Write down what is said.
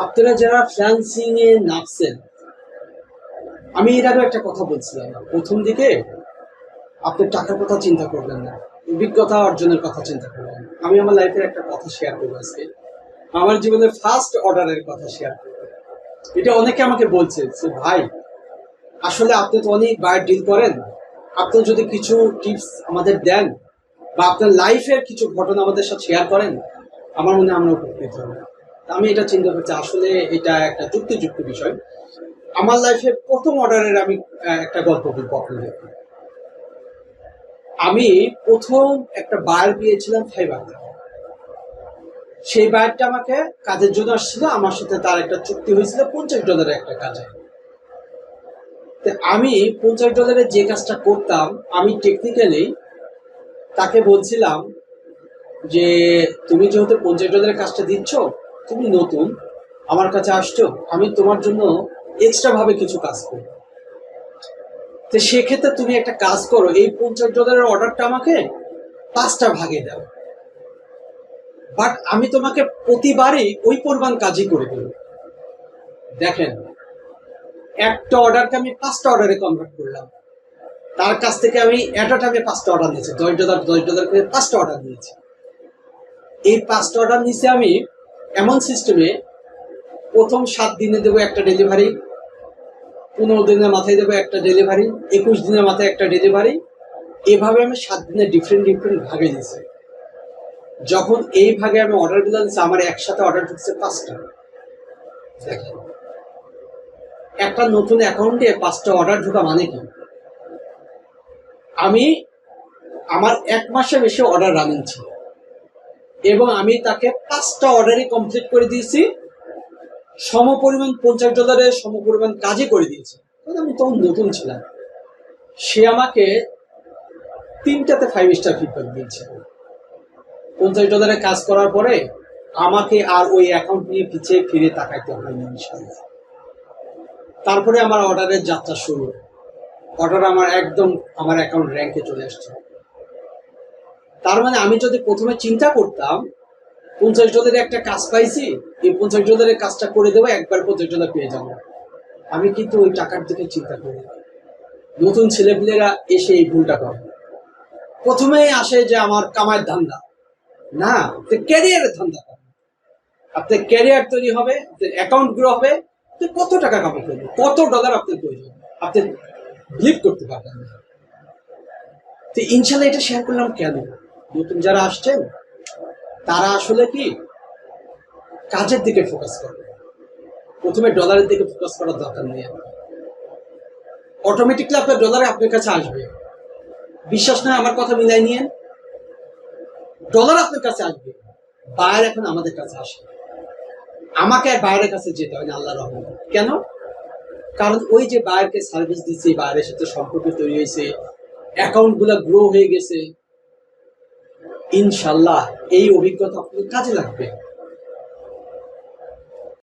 আপনারা যারা ফ্রিল্যান্সিং এ নামছেন, আমি এর আগে একটা কথা বলছিলাম, প্রথম দিকে আপনি টাকার কথা চিন্তা করবেন না, অভিজ্ঞতা অর্জনের কথা চিন্তা করবেন। আমি আমার লাইফের একটা কথা শেয়ার করবো আজকে, আমার জীবনের ফার্স্ট অর্ডারের কথা শেয়ার করবো। এটা অনেকে আমাকে বলছে যে ভাই, আসলে আপনি তো অনেক বায়ার ডিল করেন, আপনি যদি কিছু টিপস আমাদের দেন বা আপনার লাইফের কিছু ঘটনা আমাদের সাথে শেয়ার করেন, আমার মনে হয় আমরা উপকৃত হব। আমি এটা চিন্তা করছি, আসলে এটা একটা যুক্তিযুক্ত বিষয়। আমার লাইফের প্রথম অর্ডারের আমি একটা গল্প বলবো আপনাদের। আমি প্রথম একটা বায়ার পেয়েছিলাম ফাইবার। সেই বায়ারটা আমাকে কাজের জন্য আসছিল, আমার সাথে তার একটা চুক্তি হয়েছিল $50 একটা কাজে। আমি $50 যে কাজটা করতাম, আমি টেকনিক্যালি তাকে বলছিলাম যে তুমি যেহেতু $50 কাজটা দিচ্ছ, তুমি নতুন আমার কাছে আসছো, আমি তোমার জন্য এক্সট্রা ভাবে কিছু কাজ করব। তো সেক্ষেত্রে তুমি একটা কাজ করো, এই $50 অর্ডারটা আমাকে 5টা ভাগে দাও, বাট আমি তোমাকে প্রতিবারই ওই পরিমাণ কাজই করে দেব। দেখেন, একটা অর্ডারকে আমি 5টা অর্ডারে কনভার্ট করলাম। তার কাছ থেকে আমি এট আ টাইমে 5টা অর্ডার নিয়েছি, $10 করে 5টা অর্ডার নিয়েছি। এই 5টা অর্ডার নিয়েছি আমি এমন সিস্টেমে, প্রথম 7 দিনে দেবো একটা ডেলিভারি, 15 দিনের মাথায় দেবো একটা ডেলিভারি, 21 দিনের মাথায় একটা ডেলিভারি। এভাবে আমি 7 দিনে ডিফারেন্ট ভাগে দিয়েছি। যখন এই ভাগে আমি অর্ডারগুলো দিচ্ছি, আমার একসাথে অর্ডার ঢুকছে 5টা। দেখেন, একটা নতুন অ্যাকাউন্টে 5টা অর্ডার ঢোকা মানে কি? আমি আমার 1 মাসের বেশি অর্ডার রানিং ছিল এবং আমি তাকে 5টা অর্ডারই কমপ্লিট করে দিয়েছি, সমপরিমাণ $50 সমপরিমাণ কাজই করে দিয়েছে। আমি তখন নতুন ছিলাম। সে আমাকে 3টাতে 5 স্টার ফিডব্যাক দিয়েছে। $50 কাজ করার পরে আমাকে আর ওই অ্যাকাউন্ট নিয়ে পিছিয়ে ফিরে তাকাইতে হয়নি ইনশাআল্লাহ। তারপরে আমার অর্ডারের যাত্রা শুরু। অর্ডার আমার একদম আমার অ্যাকাউন্ট র্যাঙ্কে চলে আসছে। তার মানে আমি যদি প্রথমে চিন্তা করতাম $50 একটা কাজ পাইছি, এই $50 কাজটা করে দেবো, একবার $50 পেয়ে যাবো, আমি কিন্তু ওই টাকার দিকে চিন্তা করি। নতুন ছেলেপিলেরা এসে এই ভুলটা করে, প্রথমেই আসে যে আমার কামায়ের ধান্দা। না, আপনি ক্যারিয়ারের ধান্দা করেন। আপনার ক্যারিয়ার তৈরি হবে, আপনার অ্যাকাউন্ট গ্রো হবে, আপনি কত টাকা কামাই করবেন, কত ডলার আপনার প্রয়োজন, আপনি বিলিভ করতে পারবেন না। তো ইনশাল্লাহ এটা শেয়ার করলাম কেন, নতুন যারা আসছেন তারা আসলে কি কাজের দিকে ফোকাস করবে, প্রথমে ডলারের দিকে ফোকাস করার দরকার নেই। অটোমেটিকলি আপনার ডলারে আপনার কাছে আসবে। বিশ্বাস নয়, আমার কথা মিলাই নিয়ে, ডলার আপনার কাছে আসবে। বায়ার এখন আমাদের কাছে আসে, আমাকে আর বায়ারের কাছে যেতে হয় না, আল্লাহর রহমত। কেন? কারণ ওই যে বায়ারকে সার্ভিস দিচ্ছে, বায়ারের সাথে সম্পর্ক তৈরি হয়েছে, অ্যাকাউন্ট গুলা গ্রো হয়ে গেছে। ইনশাল্লাহ এই অভিজ্ঞতা আপনাদের কাজে লাগবে।